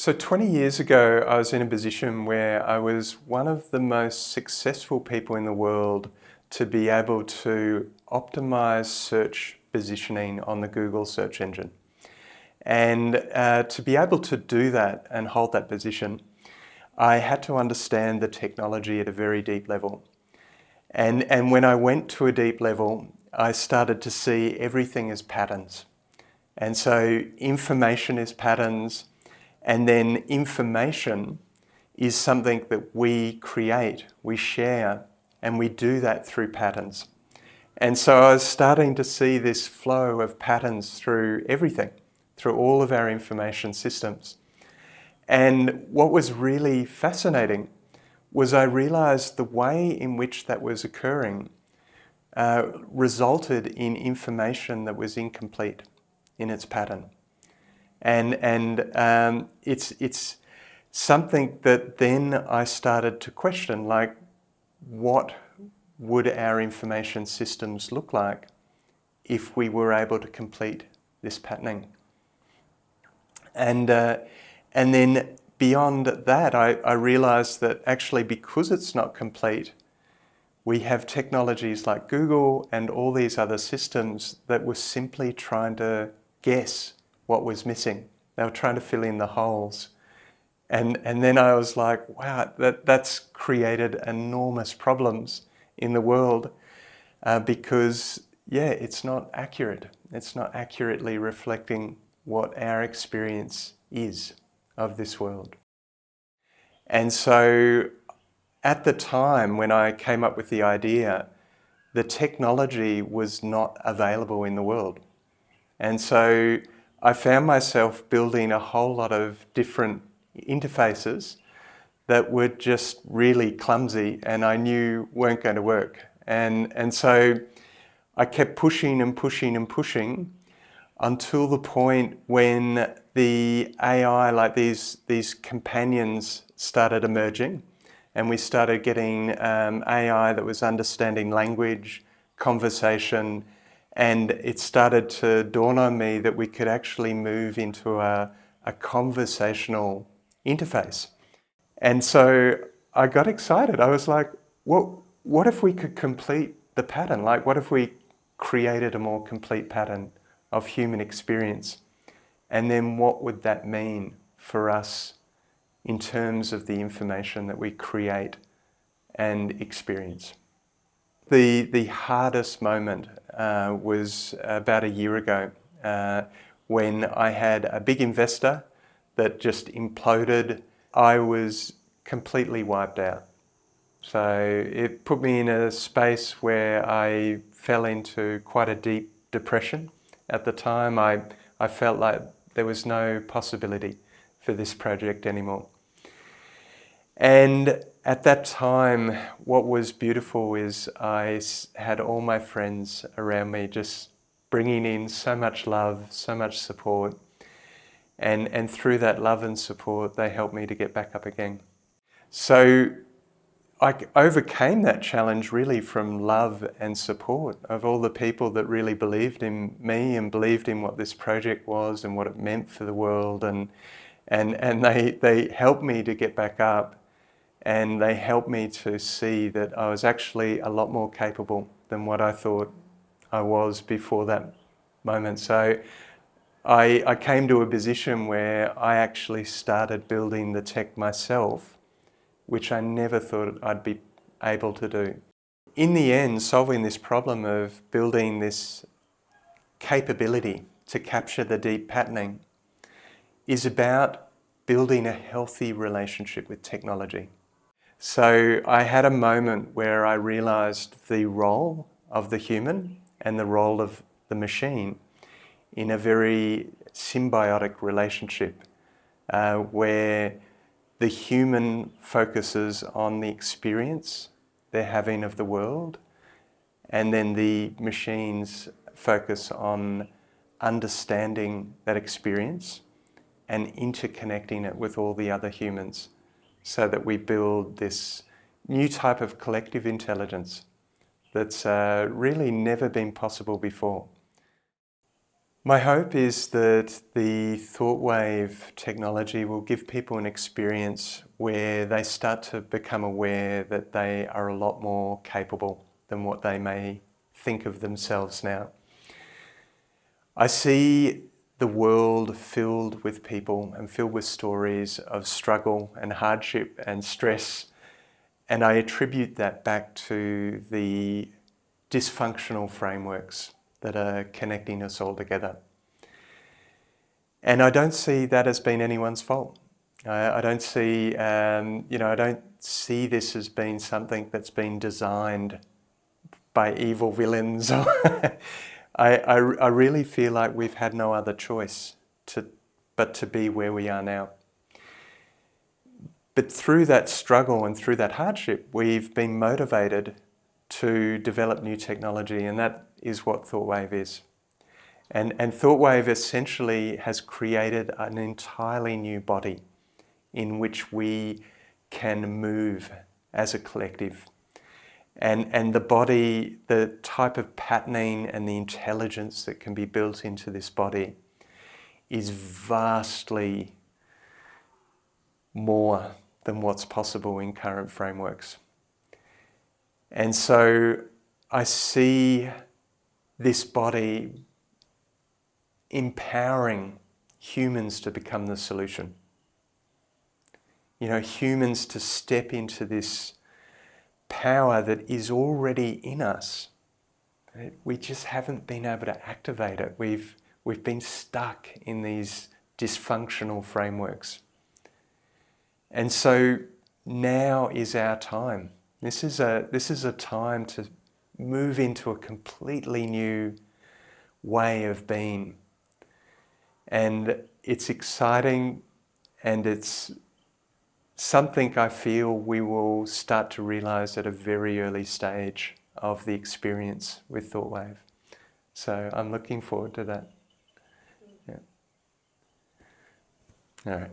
So 20 years ago, I was in a position where I was one of the most successful people in the world to be able to optimize search positioning on the Google search engine. And to be able to do that and hold that position, I had to understand the technology at a very deep level. And when I went to a deep level, I started to see everything as patterns. And so information is patterns, and then information is something that we create, we share, and we do that through patterns. And so I was starting to see this flow of patterns through everything, through all of our information systems. And what was really fascinating was I realized the way in which that was occurring resulted in information that was incomplete in its pattern. And it's something that then I started to question, like, what would our information systems look like if we were able to complete this patterning? And then beyond that, I realized that actually, because it's not complete, we have technologies like Google and all these other systems that were simply trying to guess what was missing. They were trying to fill in the holes. And then I was like, wow, that's created enormous problems in the world because, yeah, it's not accurate. It's not accurately reflecting what our experience is of this world. And so at the time when I came up with the idea, the technology was not available in the world. And so I found myself building a whole lot of different interfaces that were just really clumsy and I knew weren't going to work. And so I kept pushing and pushing and pushing until the point when the AI, like these companions, started emerging, and we started getting AI that was understanding language, conversation, and it started to dawn on me that we could actually move into a conversational interface. And so I got excited. I was like, well, what if we could complete the pattern? Like, what if we created a more complete pattern of human experience? And then what would that mean for us in terms of the information that we create and experience? The hardest moment was about a year ago when I had a big investor that just imploded. I was completely wiped out. So it put me in a space where I fell into quite a deep depression. At the time, I felt like there was no possibility for this project anymore. And at that time, what was beautiful is I had all my friends around me just bringing in so much love, so much support. And through that love and support, they helped me to get back up again. So I overcame that challenge really from love and support of all the people that really believed in me and believed in what this project was and what it meant for the world. And they helped me to get back up. And they helped me to see that I was actually a lot more capable than what I thought I was before that moment. So I came to a position where I actually started building the tech myself, which I never thought I'd be able to do. In the end, solving this problem of building this capability to capture the deep patterning is about building a healthy relationship with technology. So I had a moment where I realized the role of the human and the role of the machine in a very symbiotic relationship where the human focuses on the experience they're having of the world, and then the machines focus on understanding that experience and interconnecting it with all the other humans, so that we build this new type of collective intelligence that's really never been possible before. My hope is that the thought wave technology will give people an experience where they start to become aware that they are a lot more capable than what they may think of themselves now. I see the world filled with people and filled with stories of struggle and hardship and stress, and I attribute that back to the dysfunctional frameworks that are connecting us all together. And I don't see that as being anyone's fault. I don't see, I don't see this as being something that's been designed by evil villains. I really feel like we've had no other choice but to be where we are now. But through that struggle and through that hardship, we've been motivated to develop new technology, and that is what ThoughtWave is. And ThoughtWave essentially has created an entirely new body in which we can move as a collective. And the body, the type of patterning and the intelligence that can be built into this body is vastly more than what's possible in current frameworks. And so I see this body empowering humans to become the solution. Humans to step into this power that is already in us. We just haven't been able to activate it. We've been stuck in these dysfunctional frameworks. And so now is our time. This is a time to move into a completely new way of being. And it's exciting, and it's something I feel we will start to realize at a very early stage of the experience with ThoughtWave. So I'm looking forward to that. Yeah. All right.